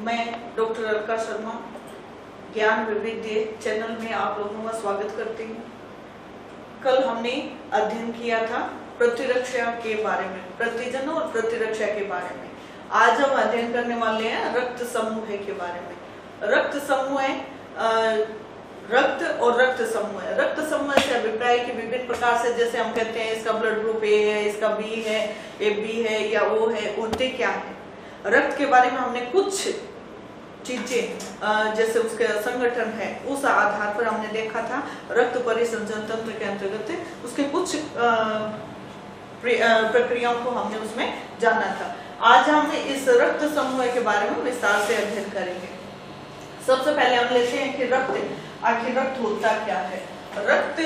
मैं डॉक्टर अलका शर्मा ज्ञान विविध्य चैनल में आप लोगों का स्वागत करती हूँ। कल हमने अध्ययन किया था प्रतिरक्षा के बारे में, प्रतिजन और प्रतिरक्षा के बारे में। आज हम अध्ययन करने वाले हैं रक्त समूह के बारे में। रक्त समूह रक्त और रक्त समूह। रक्त समूह से अभिप्राय के विभिन्न प्रकार से, जैसे हम कहते हैं इसका ब्लड ग्रुप ए है, इसका बी है, ए बी है या ओ है, होते क्या है। रक्त के बारे में हमने कुछ चीजें जैसे उसके संगठन है उस आधार पर हमने देखा था। रक्त परिसंचरण तंत्र के अंतर्गत उसके कुछ प्रक्रियाओं को हमने उसमें जाना था। आज हम इस रक्त समूह के बारे में विस्तार से अध्ययन करेंगे। सबसे पहले हम लेते हैं कि आखिर रक्त होता क्या है। रक्त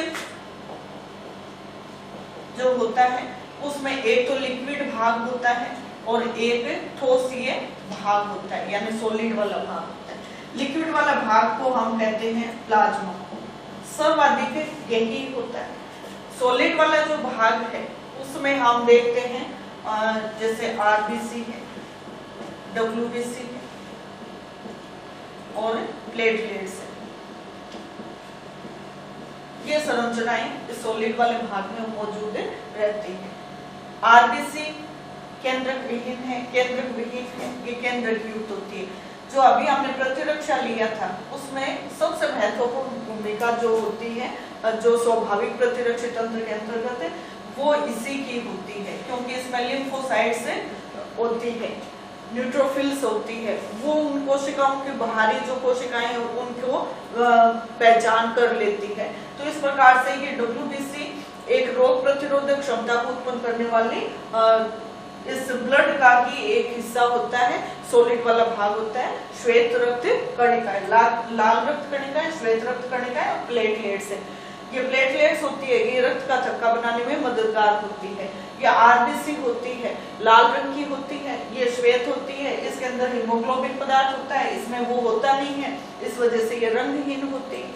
जो होता है उसमें एक तो लिक्विड भाग होता है और एक ठोसीय भाग होता है, यानी सॉलिड वाला भाग होता है। लिक्विड वाला भाग को हम कहते हैं प्लाज्मा। सर्वाधिक गहरी होता है। सॉलिड वाला जो भाग है उसमें हम देखते हैं जैसे आरबीसी है, डब्ल्यूबीसी है और प्लेटलेट्स है। ये संरचनाएं इस सॉलिड वाले भाग में मौजूद रहती है। आरबीसी केंद्रक विहीन है, केंद्रक विहीन है, ये केंद्रक युक्त होती है। जो अभी हमने प्रतिरक्षा लिया था उसमें सबसे महत्वपूर्ण भूमिका जो होती है, जो स्वाभाविक प्रतिरक्षी तंत्र के अंतर्गत है, वो इसी की होती है, क्योंकि इसमें लिम्फोसाइट्स होती है, न्यूट्रोफिल्स होती है। वो उन कोशिकाओं की बाहरी जो कोशिकाएं हैं उनको पहचान कर लेती है। तो इस प्रकार से ये डब्ल्यूबीसी एक रोग प्रतिरोधक क्षमता को उत्पन्न करने वाली इस ब्लड का ही एक हिस्सा होता है। सॉलिड वाला भाग होता है श्वेत रक्त कणिकाएं, लाल रक्त कणिकाएं, श्वेत रक्त कणिकाएं और प्लेटलेट्स है। ये प्लेटलेट्स होती है, ये रक्त का थक्का बनाने में मददगार होती है। ये आरबीसी होती है, लाल रंग की होती है, ये श्वेत होती है, इसके अंदर हीमोग्लोबिन पदार्थ होता है, इसमें वो होता नहीं है, इस वजह से ये रंगहीन होती है।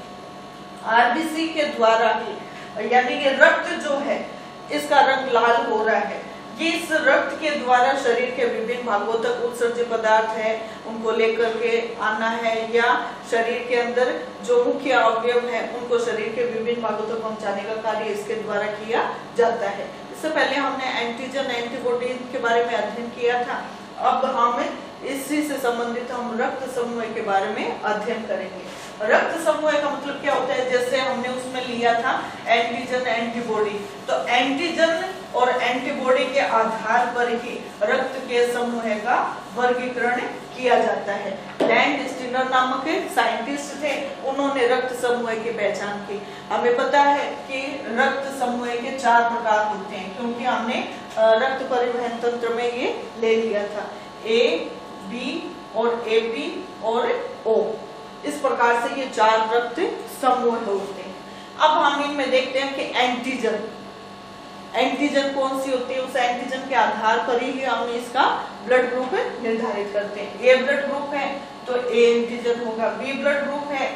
आरबीसी के द्वारा ही, यानी ये रक्त जो है इसका रंग लाल हो रहा है, ये इस रक्त के द्वारा शरीर के विभिन्न भागों तक उत्सर्जित पदार्थ है उनको लेकर के आना है, या शरीर के अंदर जो मुख्य अवयव है उनको शरीर के विभिन्न भागों तक पहुंचाने का कार्य इसके द्वारा किया जाता है। इससे पहले हमने एंटीजन एंटीबॉडी के बारे में अध्ययन किया था। अब हम इसी से संबंधित हम रक्त समूह के बारे में अध्ययन करेंगे। रक्त समूह का मतलब क्या होता है, जैसे हमने उसमें लिया था एंटीजन एंटीबॉडी, तो एंटीजन और एंटीबॉडी के आधार पर ही रक्त के समूह का वर्गीकरण किया जाता है। लैंड स्टीनर नामक एक साइंटिस्ट थे, उन्होंने रक्त समूह की पहचान की। हमें पता है कि रक्त समूह के 4 प्रकार होते हैं, क्योंकि हमने रक्त परिवहन तंत्र में ये ले लिया था। ए, बी और ए बी और ओ, इस प्रकार से ये 4 रक्त समूह होते हैं। अब हम इनमें देखते हैं कि एंटीजन कौन सी होती है। उस एंटीजन के आधार पर ही हम इसका ब्लड ग्रुप निर्धारित करते हैं। ए ब्लड ग्रुप है तो ए एंटीजन होगा, बी ब्लड ग्रुप है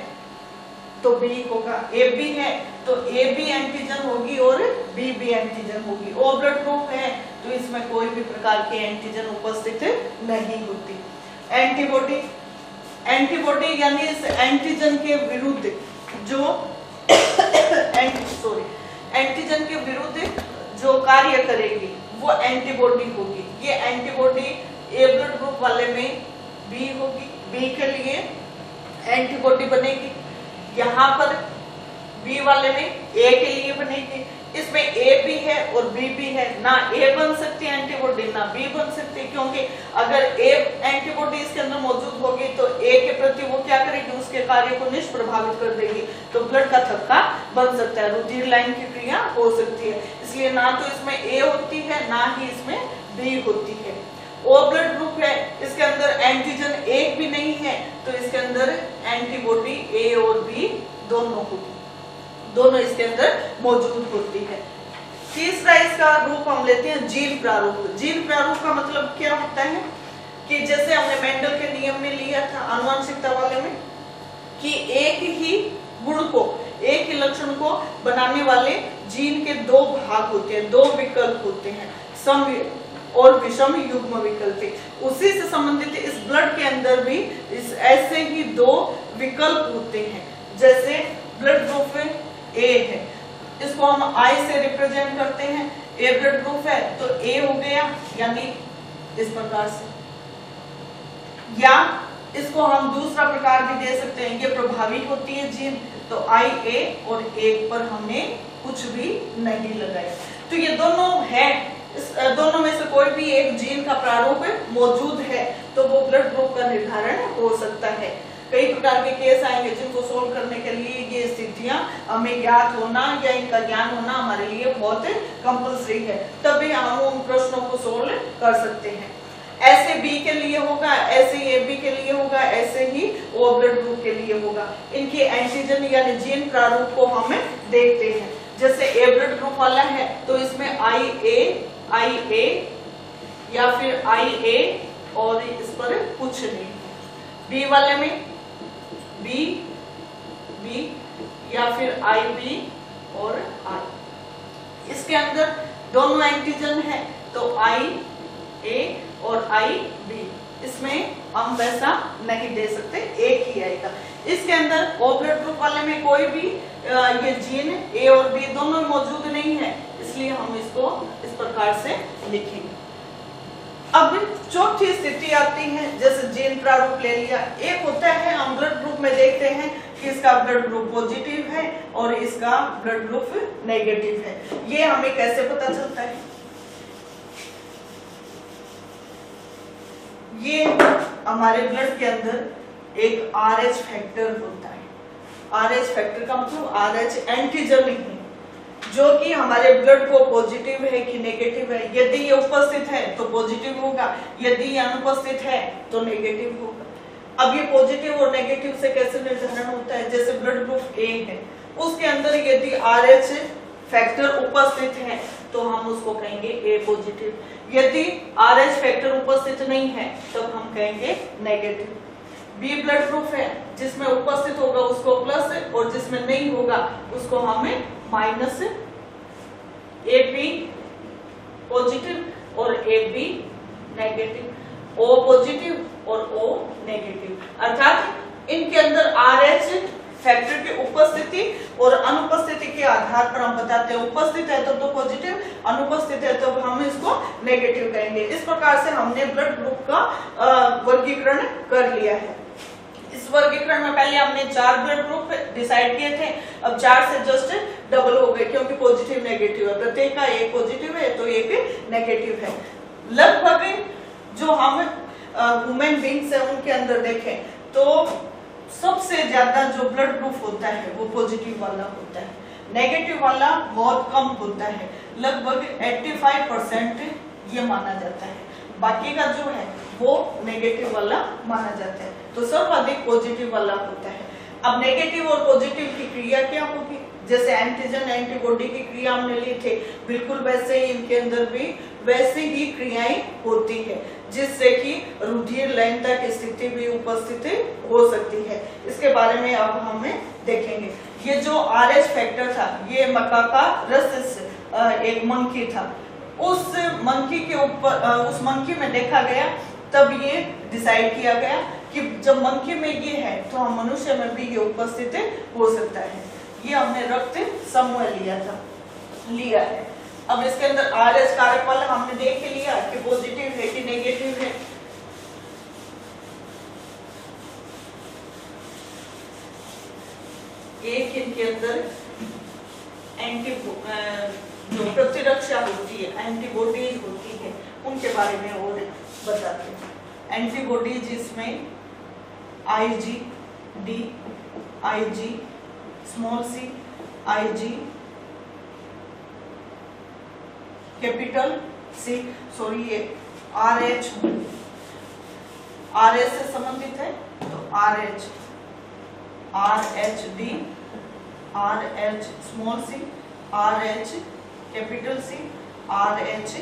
तो बी होगा, ए बी है तो ए बी एंटीजन होगी और बी बी एंटीजन होगी। ओ ब्लड ग्रुप है तो इसमें कोई भी प्रकार की एंटीजन उपस्थित नहीं होती। एंटीबॉडी यानी इस एंटीजन के विरुद्ध जो एंटीजन के विरुद्ध जो कार्य करेगी वो एंटीबॉडी होगी। ये एंटीबॉडी ए ब्लड ग्रुप वाले में बी होगी, बी के लिए एंटीबॉडी बनेगी, यहाँ पर बी वाले में ए के लिए बनेगी। इसमें ए भी है और बी भी है, ना ए बन सकती है एंटीबॉडी ना बी बन सकती है, क्योंकि अगर ए एंटीबॉडी इसके अंदर मौजूद होगी तो ए के प्रति वो क्या करेगी, उसके कार्य को निष्प्रभावित कर देगी, तो ब्लड का थक्का बन सकता है, रुधिर लाइन की क्रिया हो सकती है। इसलिए ना तो इसमें ए होती है ना ही इसमें बी होती है। ओ ब्लड ग्रुप है, इसके अंदर एंटीजन एक भी नहीं है, तो इसके अंदर एंटीबॉडी ए और बी दोनों इसके अंदर मौजूद होती है। तीसरा इसका रूप हम लेते हैं जीन प्रारूप। जीन प्रारूप का मतलब क्या होता है कि जैसे हमने मेंडल के नियम में लिया था आनुवंशिकता वाले में, कि एक ही गुण को, एक ही लक्षण को बनाने वाले जीन के 2 भाग होते हैं, 2 विकल्प होते हैं, सम और विषम युग्म विकल्प। उसी से संबंधित इस ब्लड के अंदर अंदर भी इस ऐसे ही दो विकल्प होते हैं। जैसे ब्लड ग्रुप ए है, इसको हम आई से रिप्रेजेंट करते हैं। ए ब्लड ग्रुप है तो ए हो गया, यानी इस प्रकार से, या इसको हम दूसरा प्रकार भी दे सकते हैं, ये प्रभावी होती है जीन, तो आई ए और एक पर हमने कुछ भी नहीं लगाया। तो ये दोनों है, इस दोनों में से कोई भी एक जीन का प्रारूप मौजूद है तो वो ब्लड ग्रुप का निर्धारण हो सकता है। कई प्रकार के केस आएंगे जिनको सोल्व करने के लिए ये स्थितियां हमें ज्ञात होना या इनका ज्ञान होना हमारे लिए बहुत कंपल्सरी है, तभी हम उन प्रश्नों को सोल्व कर सकते हैं। ऐसे बी के लिए होगा, ऐसे ए बी के लिए होगा, ऐसे ही ओ ब्लड ग्रुप के लिए होगा। इनके एंटीजन यानी जीन प्रारूप को हम देखते हैं। जैसे ए ब्लड ग्रुप वाला है तो इसमें आई ए या फिर आई ए और इस पर कुछ नहीं। बी वाले में बी या फिर आई बी और आई, इसके अंदर दोनों एंटीजन है तो आई ए और आई बी, इसमें हम वैसा नहीं दे सकते, एक ही आएगा। इसके अंदर ओ ब्लड ग्रुप वाले में कोई भी ये जीन ए और बी दोनों मौजूद नहीं है, इसलिए हम इसको इस प्रकार से लिखेंगे। अब चौथी स्थिति आती है, जैसे जीन प्रारूप ले लिया। एक होता है हम ब्लड ग्रुप में देखते हैं कि इसका ब्लड ग्रुप पॉजिटिव है और इसका ब्लड ग्रुप नेगेटिव है। ये हमें कैसे पता चलता है? ये हमारे ब्लड के अंदर एक RH फैक्टर होता है। RH फैक्टर का मतलब RH एंटीजन है, जो कि हमारे ब्लड को पॉजिटिव है कि नेगेटिव है। यदि ये उपस्थित है तो पॉजिटिव होगा, यदि ये अनुपस्थित है तो नेगेटिव होगा। अब ये पॉजिटिव और नेगेटिव से कैसे निर्धारण होता है? जैसे ब्लड ग्रुप ए है, उसके अंदर यदि RH फैक्टर उपस्थित है तो हम उसको कहेंगे ए पॉजिटिव। यदि RH फैक्टर उपस्थित नहीं है तब हम कहेंगे नेगेटिव। बी ब्लड ग्रुप है, जिसमें उपस्थित होगा उसको प्लस और जिसमें नहीं होगा उसको हमें माइनस। ए बी पॉजिटिव और A B negative, O positive और ओ नेगेटिव। अर्थात इनके अंदर RH फैक्टर की उपस्थिति और अनुपस्थिति के आधार पर हम बताते हैं, उपस्थित है तो पॉजिटिव, अनुपस्थित है तो हम इसको नेगेटिव कहेंगे। इस प्रकार से हमने ब्लड ग्रुप का वर्गीकरण कर लिया है। इस वर्गीकरण में पहले हमने 4 ब्लड ग्रुप डिसाइड किए थे, अब 4 से जस्ट डबल हो गए क्योंकि पॉजिटिव नेगेटिव है, प्रत्येक का एक पॉजिटिव है तो एक नेगेटिव है। लगभग जो हम वुमेन बीइंग्स है उनके अंदर देखें तो सबसे ज्यादा जो ब्लड ग्रुप होता है वो पॉजिटिव वाला होता है, नेगेटिव वाला बहुत कम होता है, लगभग 85% ये माना जाता है। बाकी का जो है वो नेगेटिव वाला माना जाता है, तो सर्वाधिक पॉजिटिव वाला होता है। अब नेगेटिव और पॉजिटिव की क्रिया क्या होगी? जैसे एंटीजन एंटीबॉडी की क्रिया हमने ली थी, बिल्कुल वैसे ही इनके अंदर भी वैसे ही क्रियाएं होती है, जिससे कि रुधिर लयनता की स्थिति भी उपस्थित हो सकती है। इसके बारे में अब हम देखेंगे। ये जो RH फैक्टर था, ये मकाका रस एक मंकी था, उस मंकी के ऊपर उस मंकी में देखा गया, तब ये डिसाइड किया गया कि जब मंकी में ये है तो हम मनुष्य में भी ये उपस्थित हो सकता है। ये हमने रक्त समूह लिया है। अब इसके अंदर RH कारक वाला हमने देख लिया कि पॉजिटिव है कि नेगेटिव है। एक इनके अंदर जो प्रतिरक्षा होती है, एंटीबॉडीज होती है, उनके बारे में और बताते हैं। एंटीबॉडीज इसमें IgD, IG, small c, IG, capital C, sorry ये RH से संबंधित है तो RH, RHD, RH small c, RH capital C, RH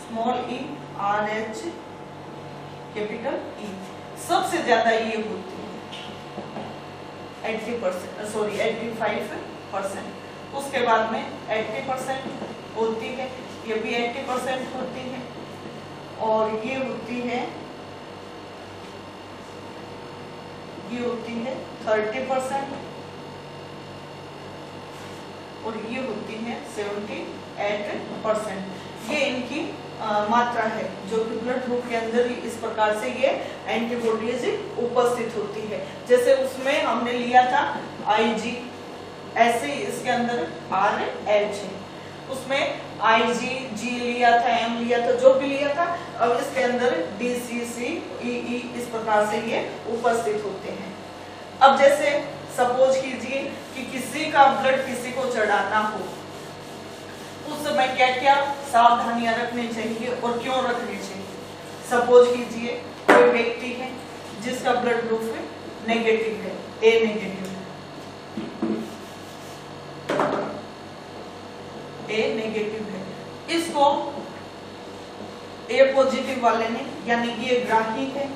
small e, RH capital E। सबसे ज्यादा ये होती है 80%, सॉरी 85%, उसके बाद में 80% होती है, ये भी 80% होती है, और ये होती है ये होती है 30% और ये होती है 78%। ये इनकी मात्रा है जो कि ब्लड ग्रुप के अंदर ही इस प्रकार से ये एंटीबॉडीज उपस्थित होती है। जैसे उसमें हमने लिया था IG, ऐसे इसके अंदर RH है, उसमें IG, G लिया था, M लिया था, जो भी लिया था, अब इसके अंदर DCC, EE इस प्रकार से ये उपस्थित होते हैं। अब जैसे सपोज कीजिए कि किसी का ब्लड किसी को चढ़ाना हो, उस समय क्या क्या सावधानियां रखनी चाहिए और क्यों रखनी चाहिए। सपोज कीजिए कोई व्यक्ति है जिसका ब्लड ग्रुप नेगेटिव है, A नेगेटिव है, A नेगेटिव है, इसको A पॉजिटिव वाले ने, यानी कि ये ग्राही है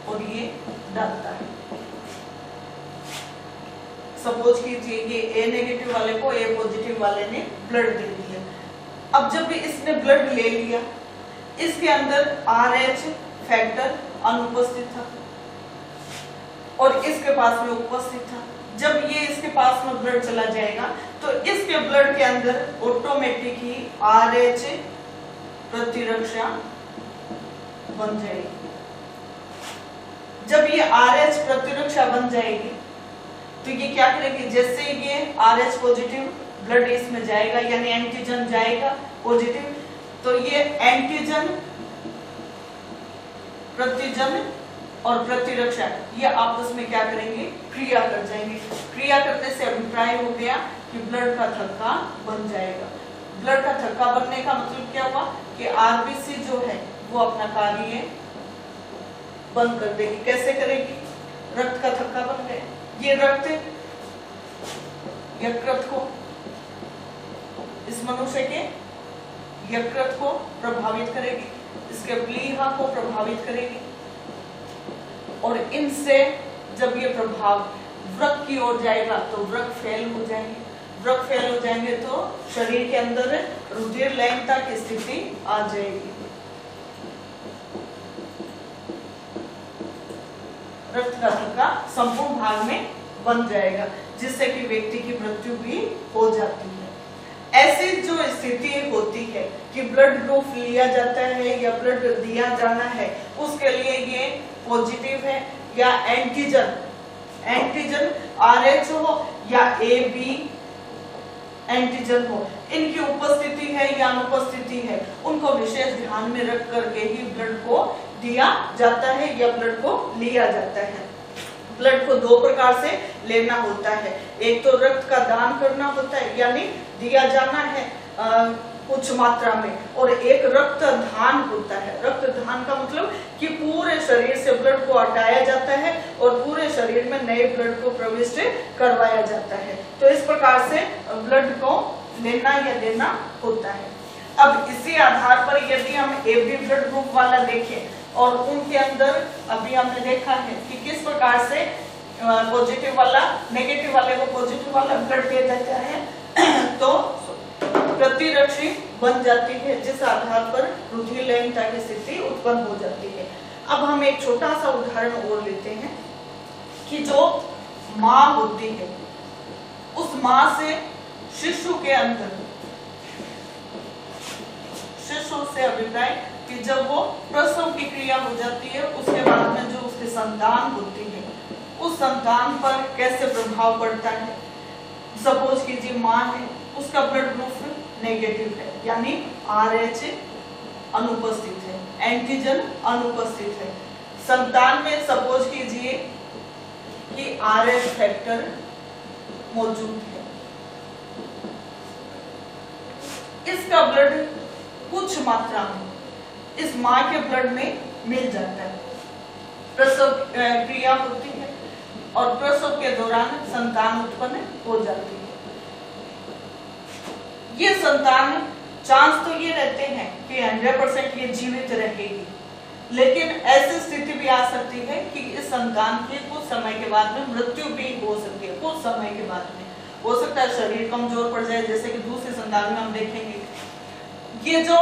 और ये दाता है। सपोज कीजिए ये A नेगेटिव वाले को A पॉजिटिव वाले ने ब्लड दे दिया। अब जब भी इसने ब्लड ले लिया, इसके अंदर RH फैक्टर अनुपस्थित था और इसके पास में उपस्थित था। जब ये इसके पास में ब्लड चला जाएगा तो इसके ब्लड के अंदर ऑटोमेटिक ही RH प्रतिरक्षा बन जाएगी। जब ये RH प्रतिरक्षा बन जाएगी तो ये क्या करेगी, जैसे ये RH पॉजिटिव ब्लड इसमें जाएगा, यानी एंटीजन जाएगा पॉजिटिव, तो ये एंटीजन प्रतिजन और प्रतिरक्षा ये आपस में क्या करेंगे, क्रिया कर जाएंगे। क्रिया करने से अभिप्राय हो गया कि ब्लड का थक्का बन जाएगा। ब्लड का थक्का बनने का मतलब क्या हुआ कि आरबीसी जो है वो अपना कार्य बंद कर देगी। कैसे करेगी, रक्त का थक्का बन गया, ये रक्त यकृत को, इस मनुष्य के यकृत को प्रभावित करेगी, इसके प्लीहा को प्रभावित करेगी और इनसे जब ये प्रभाव वृक्क की ओर जाएगा तो वृक्क फेल हो जाएंगे। वृक्क फेल हो जाएंगे तो शरीर के अंदर रुधिर लयनता की स्थिति आ जाएगी, रक्त का थक्का संपूर्ण भाग में बन जाएगा, जिससे कि व्यक्ति की मृत्यु भी हो जाती है। ऐसी जो स्थिति होती है कि ब्लड ग्रुप लिया जाता है या ब्लड दिया जाना है, उसके लिए ये पॉजिटिव है या एंटीजन RH हो या AB एंटीजन हो, इनकी उपस्थिति है या अनुपस्थिति है, उनको विशेष ध्यान में रख करके ही ब्लड को दिया जाता है या ब्लड को लिया जाता है। ब्लड को दो प्रकार से लेना होता है, एक तो रक्त का दान करना होता है यानी दिया जाना है कुछ मात्रा में, और एक रक्त दान होता है। रक्त दान का मतलब कि पूरे शरीर से ब्लड को हटाया जाता है और पूरे शरीर में नए ब्लड को प्रविष्ट करवाया जाता है। तो इस प्रकार से ब्लड को लेना या देना होता है। अब इसी आधार पर यदि हम AB ब्लड ग्रुप वाला देखें और उनके अंदर अभी हमने देखा है कि किस प्रकार से पॉजिटिव वाला नेगेटिव वाले को पॉजिटिव वाला ब्लड दे देता है तो प्रतिरक्षी बन जाती है, जिस आधार पर रुधिर लयनता की स्थिति उत्पन्न हो जाती है। अब हम एक छोटा सा उदाहरण और लेते हैं कि जो माँ होती है, उस माँ से शिशु के अंदर, शिशु से अभिप्राय कि जब वो प्रसव की क्रिया हो जाती है, उसके बाद में जो उसकी संतान होती है, उस संतान पर कैसे प्रभाव पड़ता है। सपोज कीजिए माँ है, उसका ब्लड ग्रुप नेगेटिव है, यानी RH अनुपस्थित है, एंटीजन अनुपस्थित है। संतान में सपोज कीजिए कि RH फैक्टर मौजूद है, इसका ब्लड कुछ मात्रा में इस माँ के ब्लड में मिल जाता है, प्रसव क्रिया होती है और प्रसव के दौरान संतान उत्पन्न हो जाती है। ये संतान चांस तो ये रहते हैं कि 100% ये जीवित रहेगी, लेकिन ऐसी स्थिति भी आ सकती है कि इस संतान की कुछ समय के बाद में मृत्यु भी हो सकती है। कुछ समय के बाद में हो सकता है शरीर कमजोर पड़ जाए, जैसे कि दूसरी संतान में हम देखेंगे। ये जो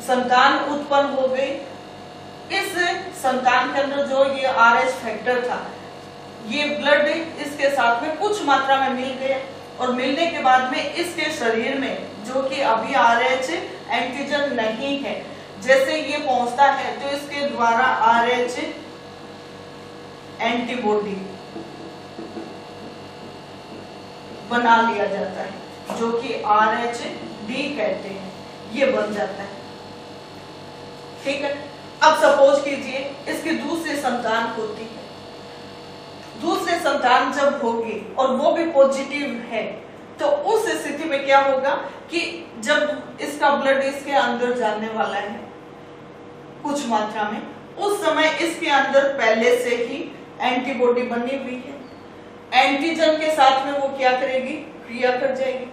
संतान उत्पन्न हो गई, इस संतान के अंदर जो ये RH फैक्टर था, ये ब्लड इसके साथ में कुछ मात्रा में मिल गया और मिलने के बाद में इसके शरीर में जो कि अभी RH एंटीजन नहीं है, जैसे ये पहुंचता है तो इसके द्वारा RH एंटीबॉडी बना लिया जाता है जो कि RH-D कहते हैं, ये बन जाता है। ठीक है, अब सपोज कीजिए इसकी दूसरी संतान होती है, दूसरी संतान जब होगी और वो भी पॉजिटिव है, तो उस स्थिति में क्या होगा कि जब इसका ब्लड इसके अंदर जाने वाला है कुछ मात्रा में, उस समय इसके अंदर पहले से ही एंटीबॉडी बनी हुई है, एंटीजन के साथ में वो क्या करेगी, क्रिया कर जाएगी।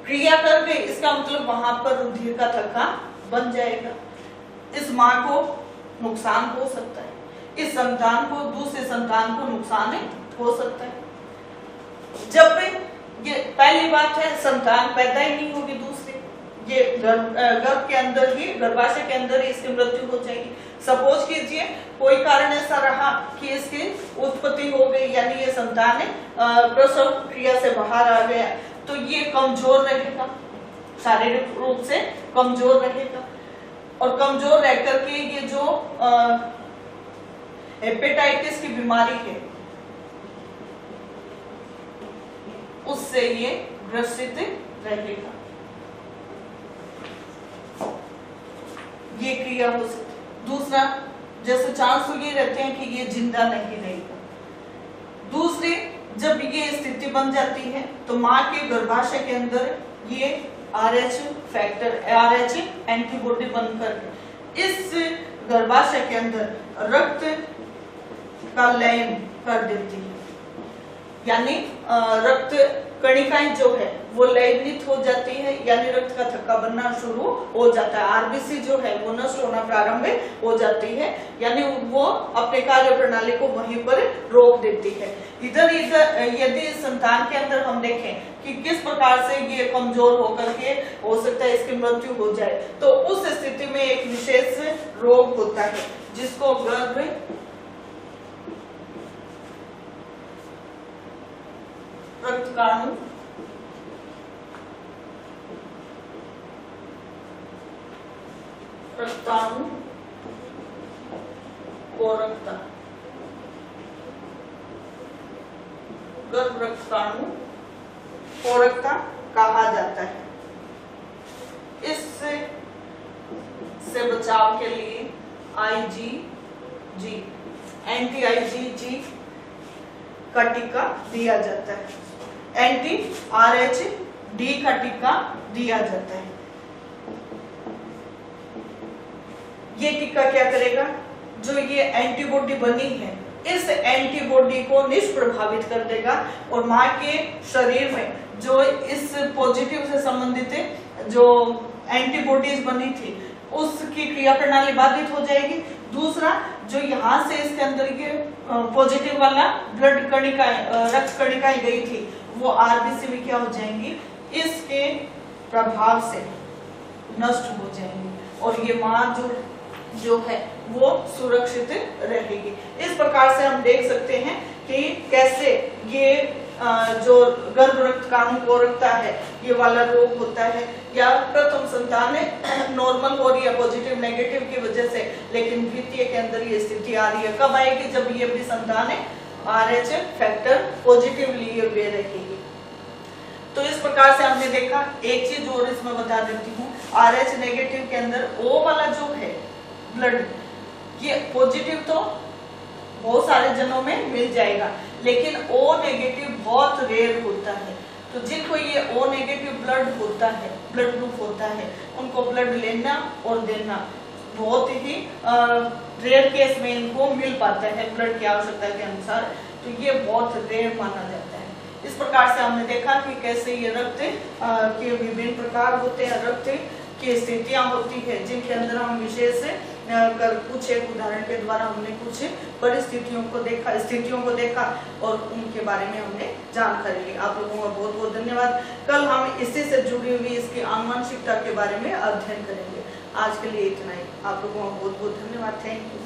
क्रिया कर गई, इसका मतलब वहां पर रुधिर का थक्का बन जाएगा। इस माँ को नुकसान हो सकता है, इस संतान को, दूसरे संतान को नुकसान हो सकता है। जब ये पहली बात है, संतान पैदा ही नहीं होगी, दूसरी ये गर्भ के अंदर ही, गर्भाशय के अंदर ही इसकी मृत्यु हो जाएगी। सपोज कीजिए कोई कारण ऐसा रहा कि इसकी उत्पत्ति हो गई, यानी ये संतान प्रसव क्रिया से बाहर आ गया, तो ये कमजोर रहेगा, शारीरिक रूप से कमजोर रहेगा, और कमजोर रह करके ये जो हेपेटाइटिस की बीमारी है उससे ये ग्रसित रहेगा, ये क्रिया हो सकती। दूसरा, जैसे चांस तो ये रहते हैं कि ये जिंदा नहीं रहेगा। दूसरी, जब ये स्थिति बन जाती है तो माँ के गर्भाशय के अंदर ये RH फैक्टर, RH एंटीबॉडी बनकर इस गर्भाशय के अंदर रक्त का लयन कर देती है, यानी रक्त कणिकाएं जो है वो लयनीत हो जाती है, यानी रक्त का थक्का बनना शुरू हो जाता है, RBC जो है वो नष्ट होना प्रारंभ हो जाती है, यानी वो अपने कार्य प्रणाली को वहीं पर रोक देती है। इधर यदि संतान के अंदर हम देखें कि किस प्रकार से ये कमजोर होकर के हो सकता है इसकी मृत्यु हो जाए, तो उस स्थिति में एक विशेष रोग होता है जिसको गर्भ रक्तकाणु कोरकता, गर्भ रक्तकाणु कोरकता कहा जाता है। इससे बचाव के लिए IgG, एंटी IgG का टीका दिया जाता है, एंटी RH-D का टीका दिया जाता है। ये टीका क्या करेगा, जो ये एंटीबॉडी बनी है इस एंटीबॉडी को निष्प्रभावित कर देगा और माँ के शरीर में जो इस पॉजिटिव से संबंधित जो एंटीबॉडीज बनी थी उसकी क्रिया प्रणाली बाधित हो जाएगी। दूसरा, जो यहाँ से इसके अंदर ये पॉजिटिव वाला ब्लड कणिकाएं, रक्त कणिकाएं गई थी, वो RBC में क्या हो जाएंगी, इसके प्रभाव से नष्ट हो जाएंगी और ये माँ जो है वो सुरक्षित रहेगी। इस प्रकार से हम देख सकते हैं कि कैसे ये जो गर्भ रक्तकाणु कोरकता है ये वाला रोग होता है, या प्रथम संतान नॉर्मल हो रही है पॉजिटिव नेगेटिव की वजह से, लेकिन द्वितीय के अंदर ये स्थिति आ रही है। कब आएगी, जब ये भी संतान RH फैक्टर पॉजिटिव लिए हुए रहेगी। तो इस प्रकार से हमने देखा। एक चीज और इसमें बता देती हूँ, RH नेगेटिव के अंदर O वाला जो है ब्लड, ये पॉजिटिव तो बहुत सारे जनों में मिल जाएगा, लेकिन O नेगेटिव बहुत रेयर होता है। तो जिनको ये O नेगेटिव ब्लड होता है, ब्लड ग्रुप होता है, उनको ब्लड लेना और देना बहुत ही रेयर केस में इनको मिल पाता है ब्लड की आवश्यकता के अनुसार, तो ये बहुत रेयर माना जाता है। इस प्रकार से हमने देखा कि कैसे ये रक्त के विभिन्न प्रकार होते हैं, रक्त की स्थितियां होती है जिनके अंदर हम विशेष कर कुछ एक उदाहरण के द्वारा हमने कुछ परिस्थितियों को देखा, स्थितियों को देखा और उनके बारे में हमने जानकारी ली। आप लोगों का बहुत बहुत धन्यवाद। कल हम इसी से जुड़ी हुई इसकी आनुवंशिकता के बारे में अध्ययन करेंगे। आज के लिए इतना ही। आप लोगों का बहुत बहुत धन्यवाद। Thank you.